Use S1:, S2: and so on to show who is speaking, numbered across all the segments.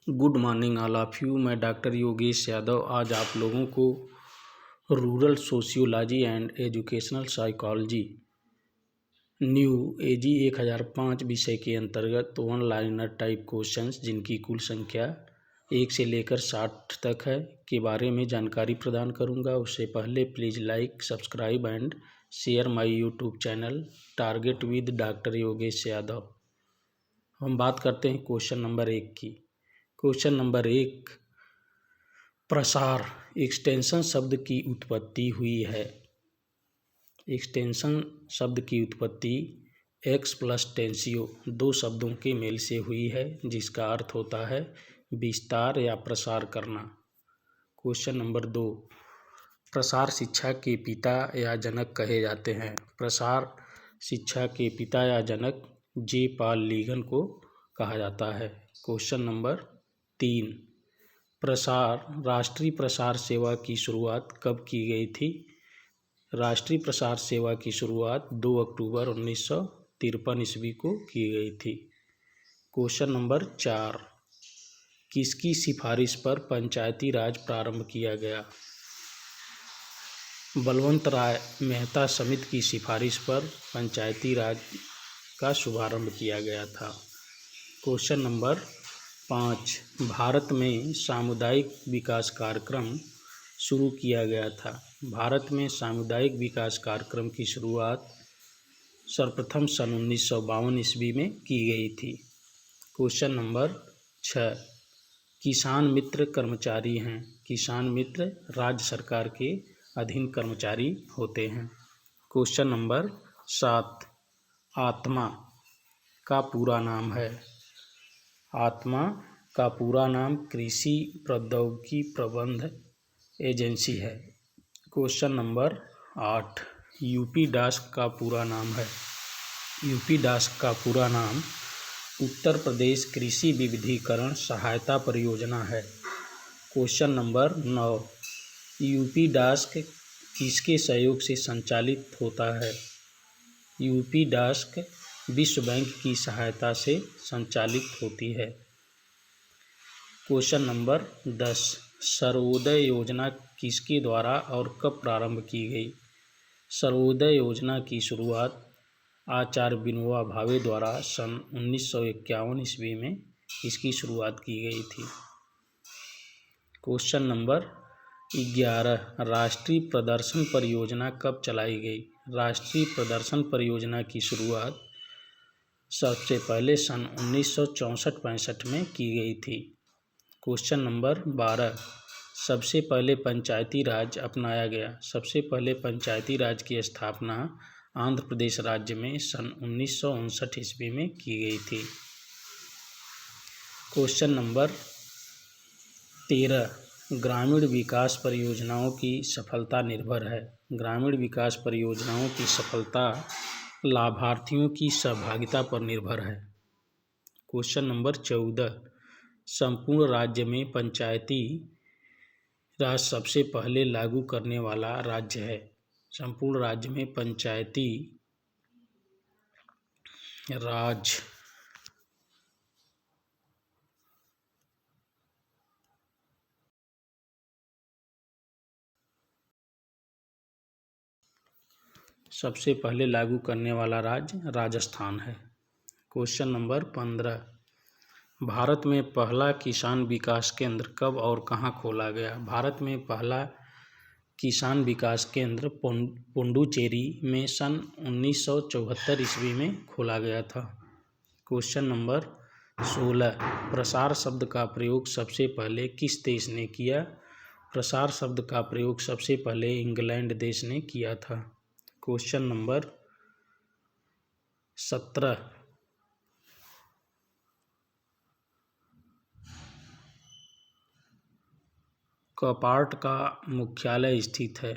S1: Good morning all of you. मैं doctor Yogesh Yadav आज आप लोगों को rural sociology and educational psychology new AG 1005 विषय के अंतर्गत वन लाइनर टाइप क्वेश्चंस जिनकी कुल संख्या 1 से लेकर 60 तक है के बारे में जानकारी प्रदान करूंगा। उससे पहले please like, subscribe and share my YouTube channel target with doctor Yogesh Yadav. हम बात करते हैं क्वेश्चन नंबर 1 की। क्वेश्चन नंबर 1, प्रसार एक्सटेंशन शब्द की उत्पत्ति हुई है। एक्सटेंशन शब्द की उत्पत्ति एक्स प्लस टेंसियो दो शब्दों के मेल से हुई है, जिसका अर्थ होता है विस्तार या प्रसार करना। क्वेश्चन नंबर 2, प्रसार शिक्षा के पिता या जनक कहे जाते हैं। प्रसार शिक्षा के पिता या जनक जे पॉल लीगन को कहा जाता है। क्वेश्चन नंबर 3, राष्ट्रीय प्रसार सेवा की शुरुआत कब की गई थी। राष्ट्रीय प्रसार सेवा की शुरुआत 2 अक्टूबर 1953 ईस्वी को की गई थी। क्वेश्चन नंबर 4, किसकी सिफारिश पर पंचायती राज प्रारंभ किया गया। बलवंत राय मेहता समिति की सिफारिश पर पंचायती राज का शुभारंभ किया गया था। क्वेश्चन नंबर 5, भारत में सामुदायिक विकास कार्यक्रम शुरू किया गया था। भारत में सामुदायिक विकास कार्यक्रम की शुरुआत सर्वप्रथम सन 1952 ईस्वी में की गई थी। क्वेश्चन नंबर 6, किसान मित्र कर्मचारी हैं। किसान मित्र राज्य सरकार के अधीन कर्मचारी होते हैं। क्वेश्चन नंबर 7, आत्मा का पूरा नाम है। आत्मा का पूरा नाम कृषि प्रौद्योगिकी प्रबंध एजेंसी है। क्वेश्चन नंबर 8, यूपी डास्क का पूरा नाम है। यूपी डास्क का पूरा नाम उत्तर प्रदेश कृषि विविधीकरण सहायता परियोजना है। क्वेश्चन नंबर 9, यूपी डास्क किसके सहयोग से संचालित होता है। यूपी डास्क विश्व बैंक की सहायता से संचालित होती है। क्वेश्चन नंबर 10, सर्वोदय योजना किसके द्वारा और कब प्रारंभ की गई। सर्वोदय योजना की शुरुआत आचार्य विनोबा भावे द्वारा सन 1951 ईस्वी में इसकी शुरुआत की गई थी। क्वेश्चन नंबर 11, राष्ट्रीय प्रदर्शन परियोजना कब चलाई गई। राष्ट्रीय प्रदर्शन परियोजना की शुरुआत सबसे पहले सन 1964-65 में की गई थी। क्वेश्चन नंबर 12, सबसे पहले पंचायती राज अपनाया गया। सबसे पहले पंचायती राज की स्थापना आंध्र प्रदेश राज्य में सन 1959 ईस्वी में की गई थी। क्वेश्चन नंबर 13, ग्रामीण विकास परियोजनाओं की सफलता निर्भर है। ग्रामीण विकास परियोजनाओं की सफलता लाभार्थियों की सहभागिता पर निर्भर है। क्वेश्चन नंबर 14, संपूर्ण राज्य में पंचायती राज सबसे पहले लागू करने वाला राज्य है। संपूर्ण राज्य में पंचायती राज सबसे पहले लागू करने वाला राज्य राजस्थान है। क्वेश्चन नंबर 15, भारत में पहला किसान विकास केंद्र कब और कहाँ खोला गया। भारत में पहला किसान विकास केंद्र पुडुचेरी में सन 1974 ईस्वी में खोला गया था। क्वेश्चन नंबर 16, प्रसार शब्द का प्रयोग सबसे पहले किस देश ने किया। प्रसार शब्द का प्रयोग सबसे पहले इंग्लैंड देश ने किया था। क्वेश्चन नंबर 17, कपार्ट का मुख्यालय स्थित है।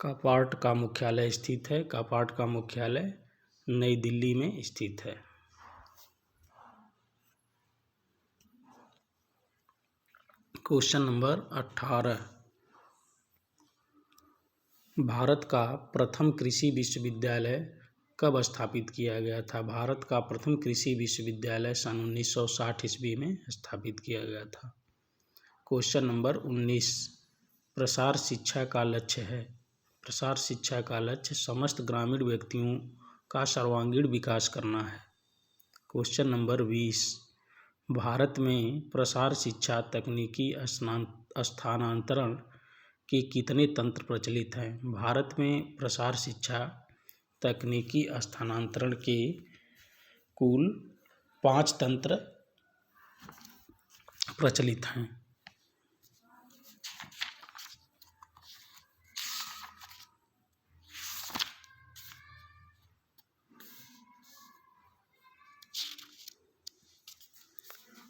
S1: कापार्ट का मुख्यालय स्थित है? कापार्ट का मुख्यालय नई दिल्ली में स्थित है। क्वेश्चन नंबर 18, भारत का प्रथम कृषि विश्वविद्यालय कब स्थापित किया गया था? भारत का प्रथम कृषि विश्वविद्यालय सन 1960 ईस्वी में स्थापित किया गया था। क्वेश्चन नंबर 19, प्रसार शिक्षा का लक्ष्य है? प्रसार शिक्षा का लक्ष्य समस्त ग्रामीण व्यक्तियों का सर्वांगीण विकास करना है। क्वेश्चन नंबर 20, भारत में प्रसार शिक्षा तकनीकी स्थानांतरण के कितने तंत्र प्रचलित हैं? भारत में प्रसार शिक्षा तकनीकी स्थानांतरण के कुल 5 तंत्र प्रचलित हैं।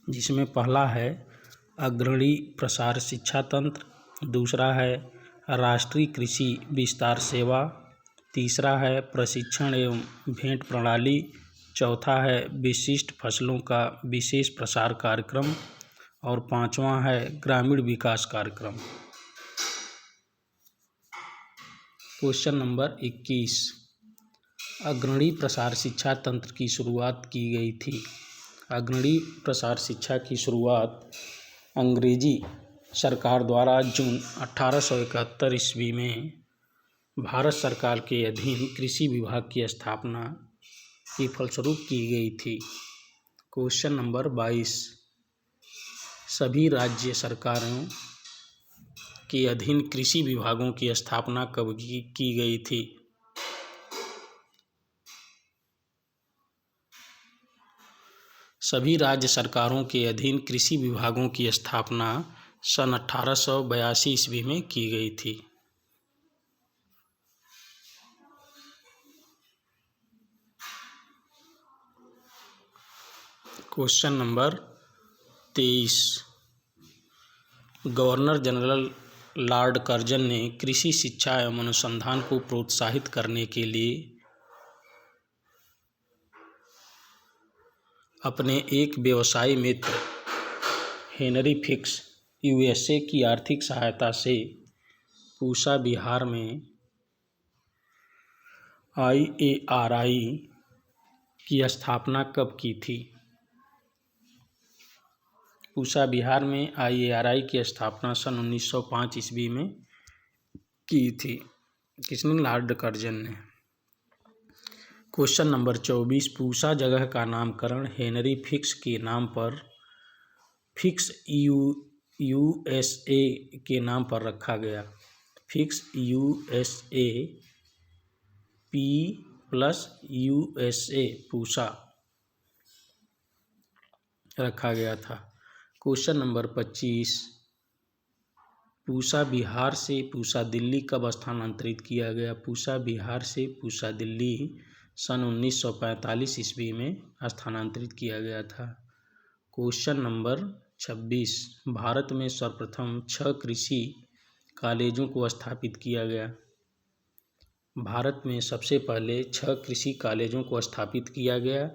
S1: जिसमें पहला है अग्रणी प्रसार शिक्षा तंत्र, दूसरा है राष्ट्रीय कृषि विस्तार सेवा, तीसरा है प्रशिक्षण एवं भेंट प्रणाली, चौथा है विशिष्ट फसलों का विशेष प्रसार कार्यक्रम और पांचवा है ग्रामीण विकास कार्यक्रम। क्वेश्चन नंबर 21, अग्रणी प्रसार शिक्षा तंत्र की शुरुआत की गई थी? अग्रणी प्रसार शिक्षा की शुरुआत अंग्रेजी सरकार द्वारा जून 1871 ईस्वी में भारत सरकार के अधीन कृषि विभाग की स्थापना के फलस्वरूप की गई थी। क्वेश्चन नंबर 22, सभी राज्य सरकारों के अधीन कृषि विभागों की स्थापना कब की गई थी? सभी राज्य सरकारों के अधीन कृषि विभागों की स्थापना सन 1882 ईस्वी में की गई थी। Question number 23, governor general Lord Curzon ने कृषि शिक्षा एवं अनुसंधान को प्रोत्साहित करने के लिए अपने एक व्यवसायी मित्र हेनरी फिक्स यूएसए की आर्थिक सहायता से पूसा बिहार में IARI की स्थापना कब की थी? पूसा बिहार में IARI की स्थापना सन 1905 ईस्वी में की थी। किसने? लॉर्ड कर्जन ने। क्वेश्चन नंबर 24, पूसा जगह का नामकरण हेनरी फिक्स के नाम पर फिक्स USA के नाम पर रखा गया। फिक्स USA P+USA पूसा रखा गया था। क्वेश्चन नंबर 25, पूसा बिहार से पूसा दिल्ली कब स्थानांतरित किया गया? पूसा बिहार से पूसा दिल्ली सन 1945 ईस्वी में स्थानांतरित किया गया था। क्वेश्चन नंबर 26, भारत में सर्वप्रथम 6 कृषि कॉलेजों को स्थापित किया गया। भारत में सबसे पहले 6 कृषि कॉलेजों को स्थापित किया गया।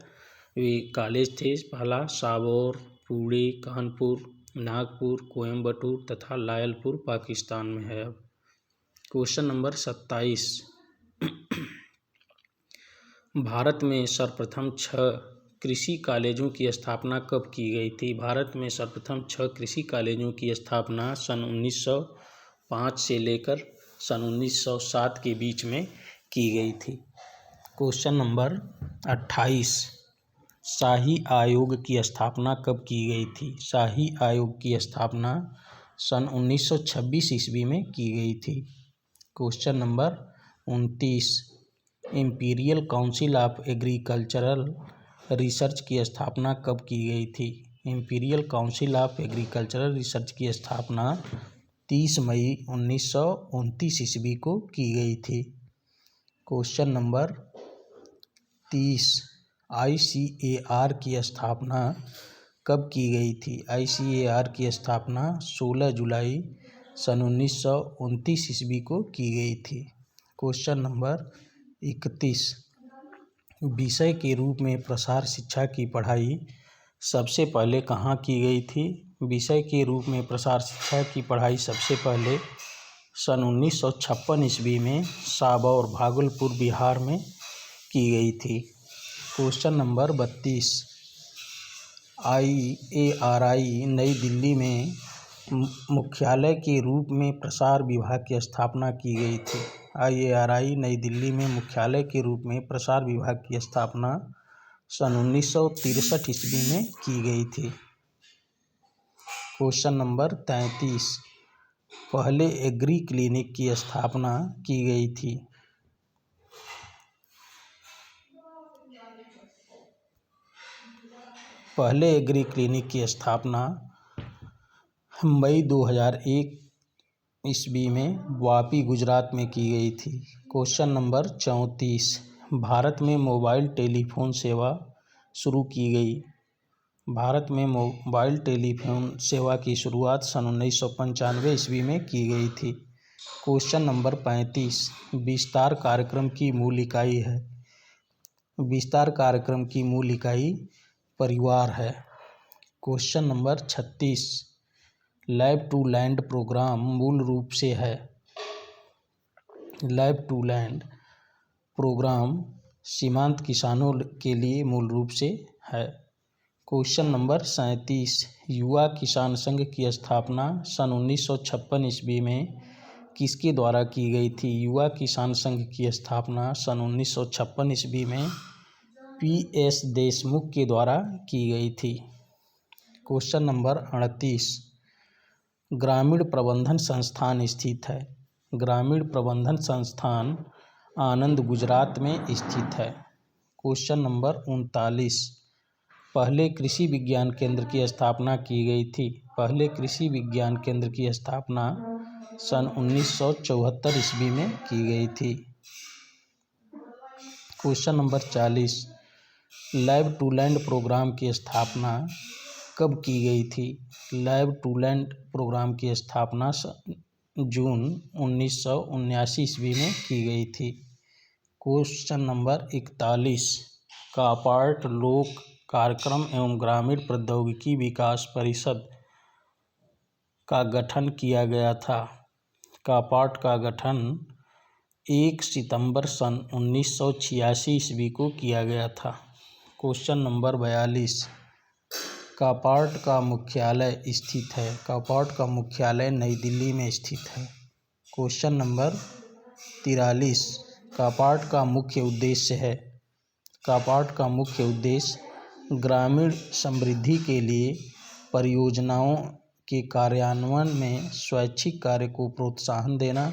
S1: वे कॉलेज थे, पहला साबौर, पुणे, कानपुर, नागपुर, कोयम्बटूर तथा लायलपुर पाकिस्तान में है। क्वेश्चन नंबर 27, भारत में सर्वप्रथम 6 कृषि कॉलेजों की स्थापना कब की गई थी? भारत में सर्वप्रथम 6 कृषि कॉलेजों की स्थापना सन 1905 से लेकर सन 1907 के बीच में की गई थी। क्वेश्चन नंबर 28, शाही आयोग की स्थापना कब की गई थी? शाही आयोग की स्थापना सन 1926 ईस्वी में की गई थी। Question number 29, imperial council of agricultural research की स्थापना कब की गई थी? Imperial council of agricultural research की स्थापना 30 मई 1929 ईस्वी को की गई थी। क्वेश्चन नंबर 30, ICAR की स्थापना कब की गई थी? ICAR की स्थापना 16 जुलाई सन 1929 ईस्वी को की गई थी। क्वेश्चन नंबर 31, विषय के रूप में प्रसार शिक्षा की पढ़ाई सबसे पहले कहाँ की गई थी? विषय के रूप में प्रसार शिक्षा की पढ़ाई सबसे पहले सन 1956 ईस्वी में साबौर भागलपुर बिहार में की गई थी। क्वेश्चन नंबर 32, IARI नई दिल्ली में मुख्यालय के रूप में प्रसार विभाग की स्थापना की गई थी। IARI नई दिल्ली में मुख्यालय के रूप में प्रसार विभाग की स्थापना सन 1963 ईस्वी में की गई थी। क्वेश्चन नंबर 33, पहले एग्री क्लिनिक की स्थापना की गई थी। पहले एग्री क्लिनिक की स्थापना मई 2001 ईस्वी में वापी गुजरात में की गई थी। क्वेश्चन नंबर 34, भारत में मोबाइल टेलीफोन सेवा शुरू की गई। भारत में मोबाइल टेलीफोन सेवा की शुरुआत सन 1995 ईस्वी में की गई थी। क्वेश्चन नंबर 35, विस्तार कार्यक्रम की मूल इकाई है। विस्तार कार्यक्रम की मूल इकाई परिवार है। Question number 36, lab to land program मूल रूप से है। लैब टू लैंड प्रोग्राम सीमांत किसानों के लिए मूल रूप से है। क्वेश्चन नंबर 37, युवा किसान संघ की स्थापना सन 1956 ईस्वी में किसके द्वारा की गई थी? युवा किसान संघ की स्थापना सन 1956 ईस्वी में PS देशमुख के द्वारा की गई थी। क्वेश्चन नंबर 38, ग्रामीण प्रबंधन संस्थान स्थित है। ग्रामीण प्रबंधन संस्थान आनंद गुजरात में स्थित है। क्वेश्चन नंबर 39, पहले कृषि विज्ञान केंद्र की स्थापना की गई थी। पहले कृषि विज्ञान केंद्र की स्थापना सन 1974 ईस्वी में की गई थी। Question number 40, lab to land program की स्थापना कब की गई थी? लैब टू लैंड प्रोग्राम की स्थापना जून 1979 ईस्वी में की गई थी। क्वेश्चन नंबर 41, कापार्ट लोक कार्यक्रम एवं ग्रामीण प्रौद्योगिकी विकास परिषद का गठन किया गया था। कापार्ट का गठन 1 सितंबर सन 1986 ईस्वी को किया गया था। क्वेश्चन नंबर 42, कापार्ट का मुख्यालय स्थित है। कापार्ट का मुख्यालय नई दिल्ली में स्थित है। क्वेश्चन नंबर 43, कापार्ट का मुख्य उद्देश्य है। कापार्ट का मुख्य उद्देश्य ग्रामीण समृद्धि के लिए परियोजनाओं के कार्यान्वयन में स्वैच्छिक कार्य को प्रोत्साहन देना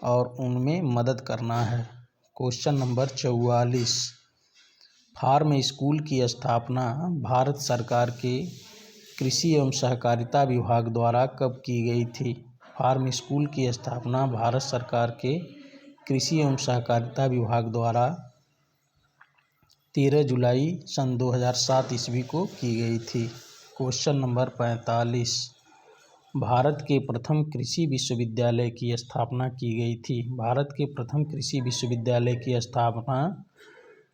S1: और उनमें मदद करना है। क्वेश्चन नंबर 44, फार्म स्कूल की स्थापना भारत सरकार के कृषि एवं सहकारिता विभाग द्वारा कब की गई थी? फार्म स्कूल की स्थापना भारत सरकार के कृषि एवं सहकारिता विभाग द्वारा 13 जुलाई सन 2007 ईस्वी को की गई थी। क्वेश्चन नंबर 45, भारत के प्रथम कृषि विश्वविद्यालय की स्थापना की गई थी। भारत के प्रथम कृषि विश्वविद्यालय की स्थापना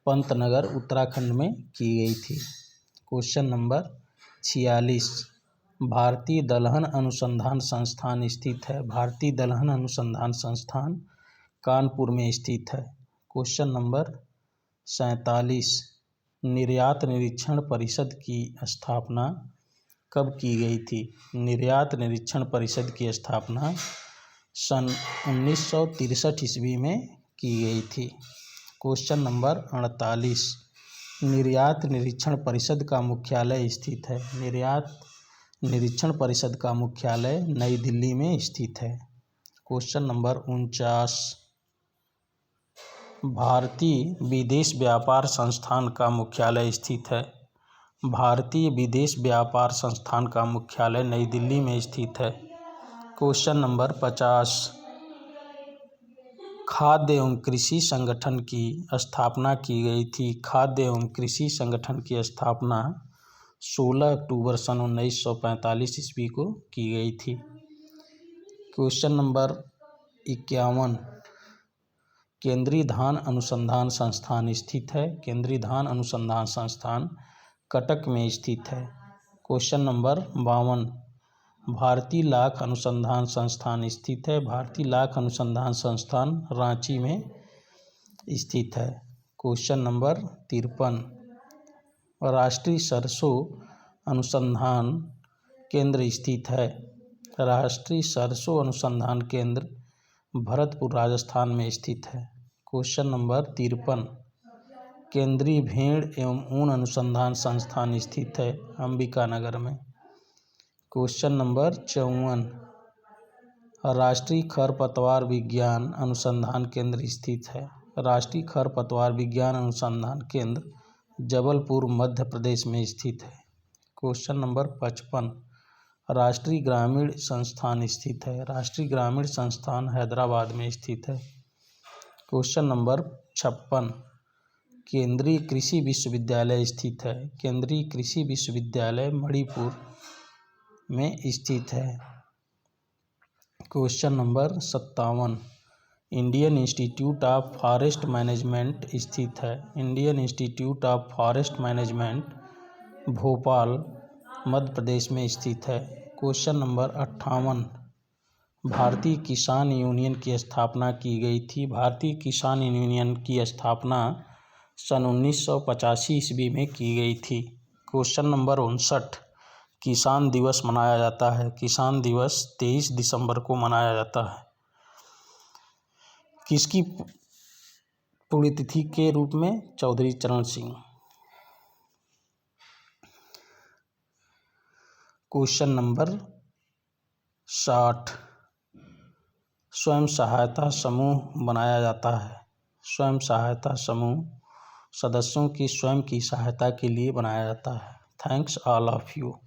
S1: पंतनगर उत्तराखंड में की गई थी। क्वेश्चन नंबर 46, भारतीय दलहन अनुसंधान संस्थान स्थित है। भारतीय दलहन अनुसंधान संस्थान कानपुर में स्थित है। क्वेश्चन नंबर 47, निर्यात निरीक्षण परिषद की स्थापना कब की गई थी? निर्यात निरीक्षण परिषद की स्थापना सन 1963 ईस्वी में की गई थी। क्वेश्चन नंबर 48, निर्यात निरीक्षण परिषद का मुख्यालय स्थित है। निर्यात निरीक्षण परिषद का मुख्यालय नई दिल्ली में स्थित है। क्वेश्चन नंबर 49, भारतीय विदेश व्यापार संस्थान का मुख्यालय स्थित है। भारतीय विदेश व्यापार संस्थान का मुख्यालय नई दिल्ली में स्थित है। क्वेश्चन नंबर 50, खाद्य एवं कृषि संगठन की स्थापना की गई थी। खाद्य एवं कृषि संगठन की स्थापना 16 अक्टूबर सन 1945 ईस्वी को की गई थी। क्वेश्चन नंबर 51, केंद्रीय धान अनुसंधान संस्थान स्थित है? केंद्रीय धान अनुसंधान संस्थान कटक में स्थित है। क्वेश्चन नंबर 52, भारतीय लाख अनुसंधान संस्थान स्थित है? भारतीय लाख अनुसंधान संस्थान रांची में स्थित है। क्वेश्चन नंबर 53, राष्ट्रीय सरसों अनुसंधान केंद्र स्थित है? राष्ट्रीय सरसों अनुसंधान केंद्र भरतपुर राजस्थान में स्थित है। क्वेश्चन नंबर 53, केंद्रीय भेड़ एवं ऊन अनुसंधान संस्थान स्थित है? अंबिकानगर में। क्वेश्चन नंबर 54, राष्ट्रीय खरपतवार विज्ञान अनुसंधान केंद्र स्थित है? राष्ट्रीय खरपतवार विज्ञान अनुसंधान केंद्र जबलपुर मध्य प्रदेश में स्थित है। क्वेश्चन नंबर 55, राष्ट्रीय ग्रामीण संस्थान स्थित है? राष्ट्रीय ग्रामीण संस्थान हैदराबाद में स्थित है। क्वेश्चन नंबर 56, केंद्रीय कृषि विश्वविद्यालय स्थित है? केंद्रीय कृषि विश्वविद्यालय मणिपुर में स्थित है। Question number 57, Indian Institute of Forest Management स्थित है? Indian Institute of Forest Management Bhopal Madhya Pradesh में स्थित है। क्वेश्चन नंबर 58, भारतीय किसान यूनियन की स्थापना की गई थी? भारतीय किसान यूनियन की स्थापना सन 1985 ईस्वी में की गई थी। क्वेश्चन नंबर 59, किसान दिवस मनाया जाता है? किसान दिवस 23 दिसंबर को मनाया जाता है। किसकी पुण्यतिथि के रूप में? चौधरी चरण सिंह। क्वेश्चन नंबर 60, स्वयं सहायता समूह बनाया जाता है? स्वयं सहायता समूह सदस्यों की स्वयं की सहायता के लिए बनाया जाता है। Thanks all of you.